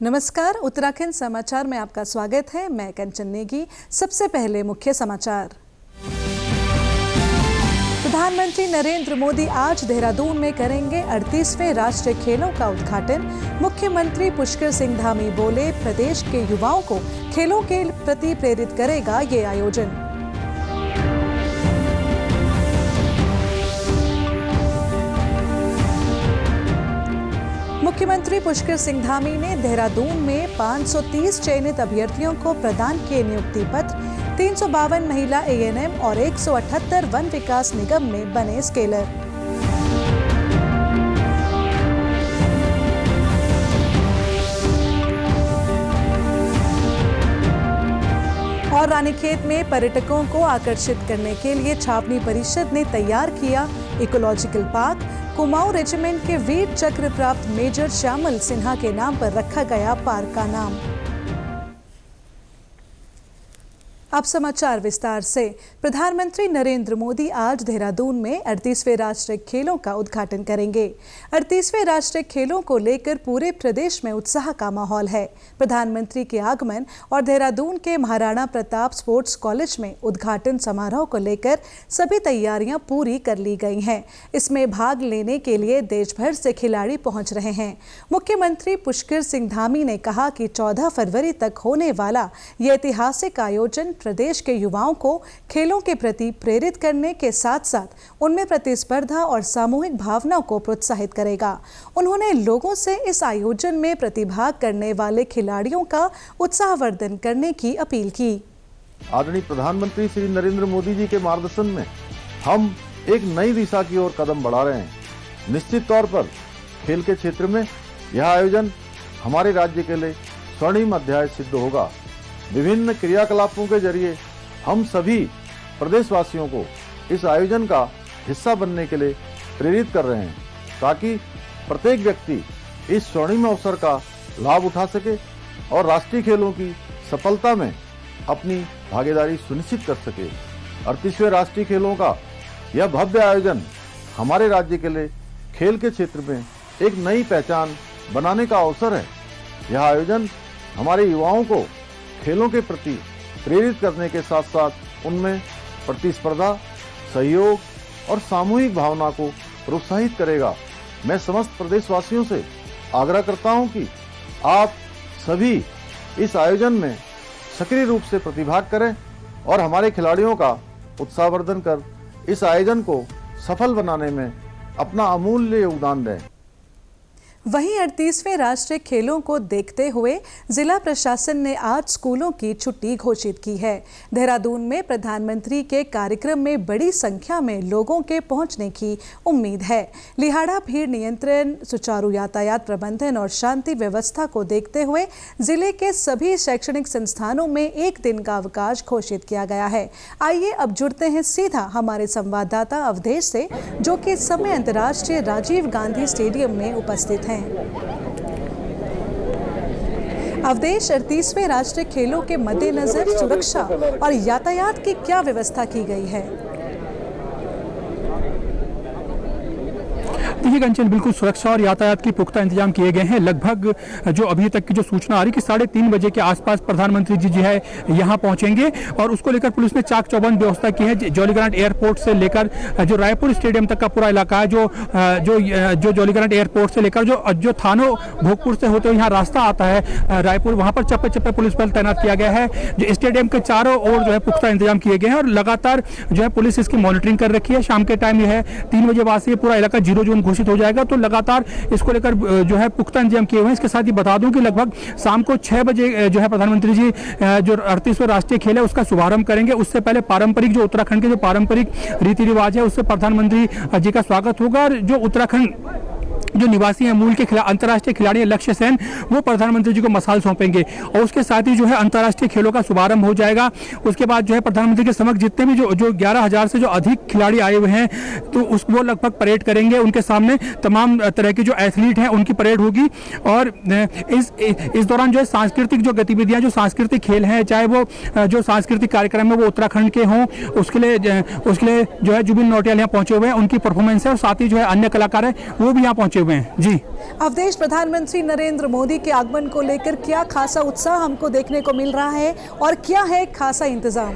नमस्कार, उत्तराखंड समाचार में आपका स्वागत है। मैं कंचन नेगी। सबसे पहले मुख्य समाचार। प्रधानमंत्री नरेंद्र मोदी आज देहरादून में करेंगे 38वें राष्ट्रीय खेलों का उद्घाटन। मुख्यमंत्री पुष्कर सिंह धामी बोले, प्रदेश के युवाओं को खेलों के प्रति प्रेरित करेगा ये आयोजन। मुख्यमंत्री पुष्कर सिंह धामी ने देहरादून में 530 चयनित अभ्यर्थियों को प्रदान किए नियुक्ति पत्र। 352 महिला ANM और 178 वन विकास निगम में बने स्केलर। और रानीखेत में पर्यटकों को आकर्षित करने के लिए छावनी परिषद ने तैयार किया इकोलॉजिकल पार्क। कुमाऊं रेजिमेंट के वीर चक्र प्राप्त मेजर श्यामल सिन्हा के नाम पर रखा गया पार्क का नाम। अब समाचार विस्तार से। प्रधानमंत्री नरेंद्र मोदी आज देहरादून में 38वें राष्ट्रीय खेलों का उद्घाटन करेंगे। 38वें राष्ट्रीय खेलों को लेकर पूरे प्रदेश में उत्साह का माहौल है। प्रधानमंत्री के आगमन और देहरादून के महाराणा प्रताप स्पोर्ट्स कॉलेज में उद्घाटन समारोह को लेकर सभी तैयारियां पूरी कर ली गई हैं। इसमें भाग लेने के लिए देश भर से खिलाड़ी पहुंच रहे हैं। मुख्यमंत्री पुष्कर सिंह धामी ने कहा कि 14 फरवरी तक होने वाला ये ऐतिहासिक आयोजन प्रदेश के युवाओं को खेलों के प्रति प्रेरित करने के साथ साथ उनमें प्रतिस्पर्धा और सामूहिक भावना को प्रोत्साहित करेगा। उन्होंने लोगों से इस आयोजन में प्रतिभाग करने वाले खिलाड़ियों का उत्साहवर्धन करने की अपील की। आदरणीय प्रधानमंत्री श्री नरेंद्र मोदी जी के मार्गदर्शन में हम एक नई दिशा की ओर कदम बढ़ा रहे हैं। निश्चित तौर पर खेल के क्षेत्र में यह आयोजन हमारे राज्य के लिए स्वर्णिम अध्याय सिद्ध होगा। विभिन्न क्रियाकलापों के जरिए हम सभी प्रदेशवासियों को इस आयोजन का हिस्सा बनने के लिए प्रेरित कर रहे हैं, ताकि प्रत्येक व्यक्ति इस स्वर्णिम अवसर का लाभ उठा सके और राष्ट्रीय खेलों की सफलता में अपनी भागीदारी सुनिश्चित कर सके। 38वें राष्ट्रीय खेलों का यह भव्य आयोजन हमारे राज्य के लिए खेल के क्षेत्र में एक नई पहचान बनाने का अवसर है। यह आयोजन हमारे युवाओं को खेलों के प्रति प्रेरित करने के साथ साथ उनमें प्रतिस्पर्धा, सहयोग और सामूहिक भावना को प्रोत्साहित करेगा। मैं समस्त प्रदेशवासियों से आग्रह करता हूं कि आप सभी इस आयोजन में सक्रिय रूप से प्रतिभाग करें और हमारे खिलाड़ियों का उत्साहवर्धन कर इस आयोजन को सफल बनाने में अपना अमूल्य योगदान दें। वहीं 38वें राष्ट्रीय खेलों को देखते हुए जिला प्रशासन ने आज स्कूलों की छुट्टी घोषित की है। देहरादून में प्रधानमंत्री के कार्यक्रम में बड़ी संख्या में लोगों के पहुंचने की उम्मीद है। लिहाड़ा भीड़ नियंत्रण, सुचारू यातायात प्रबंधन और शांति व्यवस्था को देखते हुए जिले के सभी शैक्षणिक संस्थानों में एक दिन का अवकाश घोषित किया गया है। आइए अब जुड़ते हैं सीधा हमारे संवाददाता अवधेश से, जो कि इस समय अंतर्राष्ट्रीय राजीव गांधी स्टेडियम में उपस्थित हैं। अवधेश, 38वें राष्ट्रीय खेलों के मद्देनजर सुरक्षा और यातायात की क्या व्यवस्था की गई है? देखिए कंचन, बिल्कुल सुरक्षा और यातायात की पुख्ता इंतजाम किए गए हैं। लगभग जो अभी तक की जो सूचना आ रही कि 3:30 बजे के आसपास प्रधानमंत्री जी जो है यहाँ पहुंचेंगे और उसको लेकर पुलिस ने चाक चौबंद व्यवस्था की है। जौलीग्रांट एयरपोर्ट से लेकर जो रायपुर स्टेडियम तक का पूरा इलाका है, जो जौलीग्रांट एयरपोर्ट से लेकर जो थानों भोगपुर से होते हुए यहाँ रास्ता आता है रायपुर, वहाँ पर चप्पे चप्पे पुलिस बल तैनात किया गया है। जो स्टेडियम के चारों ओर जो है पुख्ता इंतजाम किए गए हैं और लगातार जो है पुलिस इसकी मॉनिटरिंग कर रखी है। शाम के टाइम यह है 3 बजे बाद से पूरा इलाका 0 जोन घोषित हो जाएगा, तो लगातार इसको लेकर जो है पुख्ता इंतजाम किए हुए हैं। इसके साथ ही बता दूं कि लगभग शाम को 6 बजे जो है प्रधानमंत्री जी जो 38वें राष्ट्रीय खेल है उसका शुभारंभ करेंगे। उससे पहले पारंपरिक जो उत्तराखंड के जो पारंपरिक रीति रिवाज है उससे प्रधानमंत्री जी का स्वागत होगा और जो उत्तराखंड जो निवासी हैं मूल के अंतर्राष्ट्रीय खिलाड़ी लक्ष्य सेन, वो प्रधानमंत्री जी को मसाल सौंपेंगे और उसके साथ ही जो है अंतर्राष्ट्रीय खेलों का शुभारंभ हो जाएगा। उसके बाद जो है प्रधानमंत्री के समक्ष जितने भी जो 11,000 से जो अधिक खिलाड़ी आए हुए हैं तो वो लगभग परेड करेंगे। उनके सामने तमाम तरह के जो एथलीट हैं उनकी परेड होगी और इस दौरान जो है सांस्कृतिक जो गतिविधियां, जो सांस्कृतिक खेल हैं, चाहे वो जो सांस्कृतिक कार्यक्रम है वो उत्तराखंड के हों, उसके लिए जो है जुबिन नौटियाल यहाँ पहुंचे हुए हैं, उनकी परफॉर्मेंस है और साथ ही जो है अन्य कलाकार हैं वो भी यहाँ पहुंचे पहुंचे हुए हैं। जी अवधेश, प्रधानमंत्री नरेंद्र मोदी के आगमन को लेकर क्या खासा उत्साह हमको देखने को मिल रहा है और क्या है खासा इंतजाम?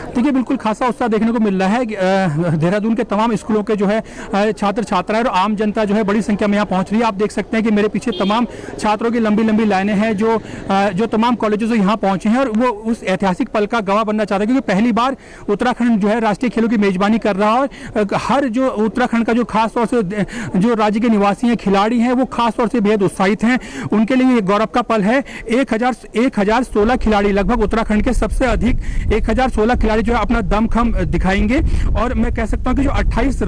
देखिए, बिल्कुल खासा उत्साह देखने को मिल रहा है। देहरादून के तमाम स्कूलों के जो है छात्र छात्राएं और आम जनता जो है बड़ी संख्या में यहाँ पहुंच रही है। आप देख सकते हैं कि मेरे पीछे तमाम छात्रों की लंबी लंबी लाइनें हैं जो तमाम कॉलेजों से यहाँ पहुंचे हैं और वो उस ऐतिहासिक पल का गवाह बनना चाहते हैं, क्योंकि पहली बार उत्तराखंड जो है राष्ट्रीय खेलों की मेजबानी कर रहा है। हर जो उत्तराखंड का जो खास तौर से जो राज्य के निवासी हैं, खिलाड़ी हैं, वो खास तौर से बेहद उत्साहित हैं। उनके लिए ये गौरव का पल है। 1016 खिलाड़ी, लगभग उत्तराखंड के सबसे अधिक 1016 खिलाड़ी जो है अपना दमखम दिखाएंगे। और मैं कह सकता हूं कि जो 28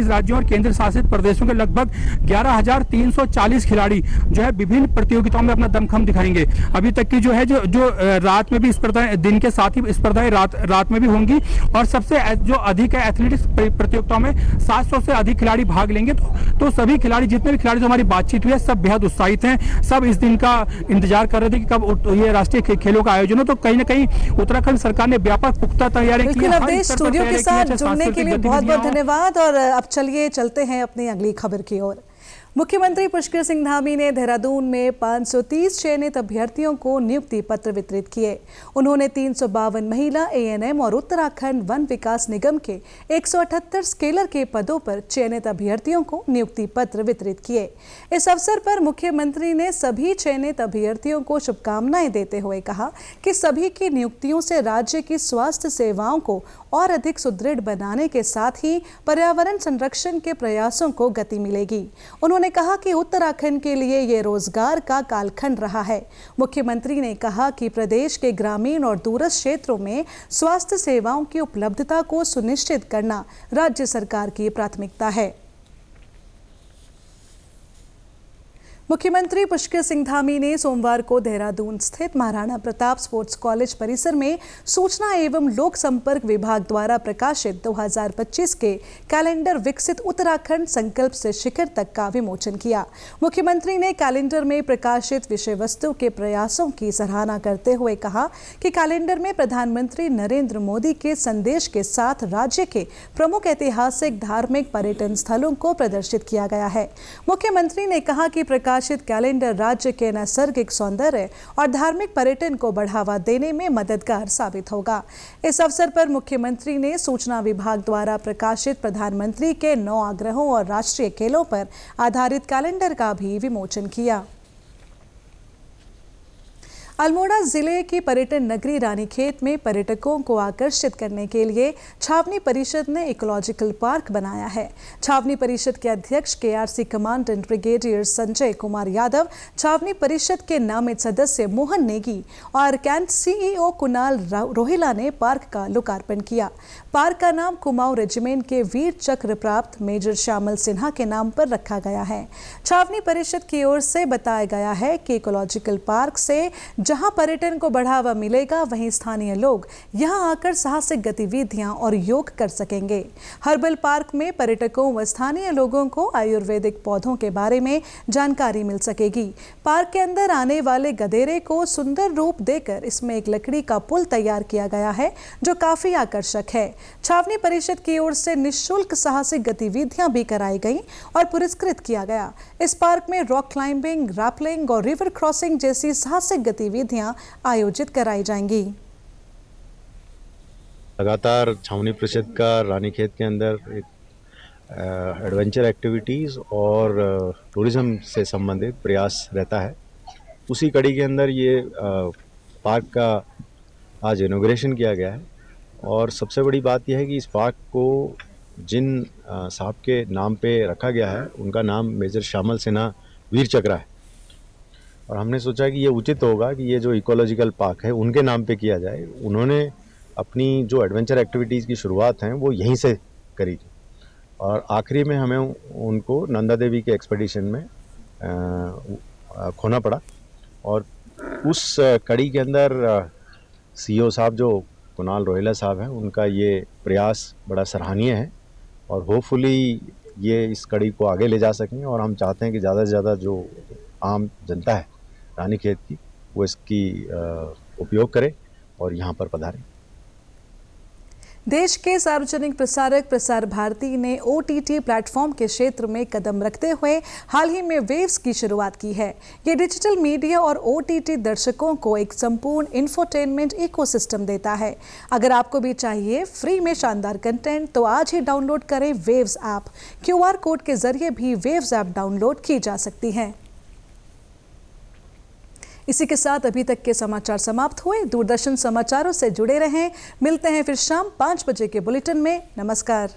राज्यों और केंद्र शासित प्रदेशों के लगभग 11,340 खिलाड़ी जो है विभिन्न प्रतियोगिताओं में अपना दमखम दिखाएंगे। अभी तक की जो है जो रात में भी स्पर्धाएं, दिन के साथ ही स्पर्धाएं रात में भी होंगी और सबसे जो अधिक है एथलेटिक्स प्रतियोगिताओं में 700 से अधिक खिलाड़ी भाग लेंगे। तो सभी खिलाड़ी, जितने भी खिलाड़ी जो हमारी बातचीत हुई है, सब बेहद उत्साहित हैं। सब इस दिन का इंतजार कर रहे थे कि कब ये राष्ट्रीय खेलों का आयोजन हो। तो कहीं ना कहीं उत्तराखंड सरकार ने व्यापक पुख्ता तैयारी की है। अवधेश, स्टूडियो के साथ जुड़ने के लिए बहुत बहुत धन्यवाद। और अब चलते हैं अपनी अगली खबर की ओर। मुख्यमंत्री पुष्कर सिंह धामी ने देहरादून में 530 चयनित अभ्यर्थियों को नियुक्ति पत्र वितरित किए। उन्होंने 352 महिला एएनएम और उत्तराखंड वन विकास निगम के 178 स्केलर के पदों पर चयनित अभ्यर्थियों को नियुक्ति पत्र वितरित किए। इस अवसर पर मुख्यमंत्री ने सभी चयनित अभ्यर्थियों को शुभकामनाएं देते हुए कहा कि सभी की नियुक्तियों से राज्य की स्वास्थ्य सेवाओं को और अधिक सुदृढ़ बनाने के साथ ही पर्यावरण संरक्षण के प्रयासों को गति मिलेगी। उन्होंने कहा कि उत्तराखंड के लिए ये रोजगार का कालखंड रहा है। मुख्यमंत्री ने कहा कि प्रदेश के ग्रामीण और दूरस्थ क्षेत्रों में स्वास्थ्य सेवाओं की उपलब्धता को सुनिश्चित करना राज्य सरकार की प्राथमिकता है। मुख्यमंत्री पुष्कर सिंह धामी ने सोमवार को देहरादून स्थित महाराणा प्रताप स्पोर्ट्स कॉलेज परिसर में सूचना एवं लोक संपर्क विभाग द्वारा प्रकाशित 2025 के कैलेंडर विकसित उत्तराखंड संकल्प से शिखर तक का विमोचन किया। मुख्यमंत्री ने कैलेंडर में प्रकाशित विषय वस्तु के प्रयासों की सराहना करते हुए कहा कि कैलेंडर में प्रधानमंत्री नरेंद्र मोदी के संदेश के साथ राज्य के प्रमुख ऐतिहासिक, धार्मिक, पर्यटन स्थलों को प्रदर्शित किया गया है। मुख्यमंत्री ने कहा कि प्रकाशित कैलेंडर राज्य के नैसर्गिक सौंदर्य और धार्मिक पर्यटन को बढ़ावा देने में मददगार साबित होगा। इस अवसर पर मुख्यमंत्री ने सूचना विभाग द्वारा प्रकाशित प्रधानमंत्री के 9 आग्रहों और राष्ट्रीय खेलों पर आधारित कैलेंडर का भी विमोचन किया। अल्मोड़ा जिले की पर्यटन नगरी रानीखेत में पर्यटकों को आकर्षित करने के लिए छावनी परिषद ने इकोलॉजिकल पार्क बनाया है। छावनी परिषद के अध्यक्ष KRC commandant brigadier Sanjay Kumar Yadav, छावनी परिषद के नामित सदस्य मोहन नेगी और कैंट सीईओ कुणाल रोहिला ने पार्क का लोकार्पण किया। पार्क का नाम कुमाऊं रेजिमेंट के वीर चक्र प्राप्त मेजर श्यामल सिन्हा के नाम पर रखा गया है। छावनी परिषद की ओर से बताया गया है कि इकोलॉजिकल पार्क से जहां पर्यटन को बढ़ावा मिलेगा, वहीं स्थानीय लोग यहां आकर साहसिक गतिविधियां और योग कर सकेंगे। हर्बल पार्क में पर्यटकों व स्थानीय लोगों को आयुर्वेदिक पौधों के बारे में जानकारी मिल सकेगी। पार्क के अंदर आने वाले गधेरे को सुंदर रूप देकर इसमें एक लकड़ी का पुल तैयार किया गया है, जो काफी आकर्षक है। छावनी परिषद की ओर से निःशुल्क साहसिक गतिविधियां भी कराई गई और पुरस्कृत किया गया। इस पार्क में रॉक क्लाइंबिंग, रैपलिंग और रिवर क्रॉसिंग जैसी साहसिक गतिविधियां आयोजित कराई जाएंगी। लगातार छावनी परिषद का रानीखेत के अंदर एक एडवेंचर एक्टिविटीज़ और टूरिज्म से संबंधित प्रयास रहता है। उसी कड़ी के अंदर ये पार्क का आज इनॉग्रेशन किया गया है। और सबसे बड़ी बात यह है कि इस पार्क को जिन साहब के नाम पे रखा गया है, उनका नाम मेजर श्यामल सिन्हा वीर चक्रा है। और हमने सोचा कि ये उचित होगा कि ये जो इकोलॉजिकल पार्क है उनके नाम पे किया जाए। उन्होंने अपनी जो एडवेंचर एक्टिविटीज़ की शुरुआत हैं वो यहीं से करी थी और आखिरी में हमें उनको नंदा देवी के एक्सपेडिशन में खोना पड़ा। और उस कड़ी के अंदर सीईओ साहब जो कुणाल रोहिला साहब हैं, उनका ये प्रयास बड़ा सराहनीय है और होपफुली ये इस कड़ी को आगे ले जा सकें। और हम चाहते हैं कि ज़्यादा से ज़्यादा जो आम जनता है रानीखेत की, वो इसकी उपयोग करे और यहाँ पर पधारें। देश के सार्वजनिक प्रसारक प्रसार भारती ने OTT प्लेटफॉर्म के क्षेत्र में कदम रखते हुए हाल ही में वेव्स की शुरुआत की है। ये डिजिटल मीडिया और OTT दर्शकों को एक संपूर्ण इंफोटेनमेंट इकोसिस्टम देता है। अगर आपको भी चाहिए फ्री में शानदार कंटेंट तो आज ही डाउनलोड करें वेव्स ऐप। QR कोड के जरिए भी वेव्स ऐप डाउनलोड की जा सकती है। इसी के साथ अभी तक के समाचार समाप्त हुए। दूरदर्शन समाचारों से जुड़े रहें। मिलते हैं फिर शाम 5 बजे के बुलेटिन में। नमस्कार।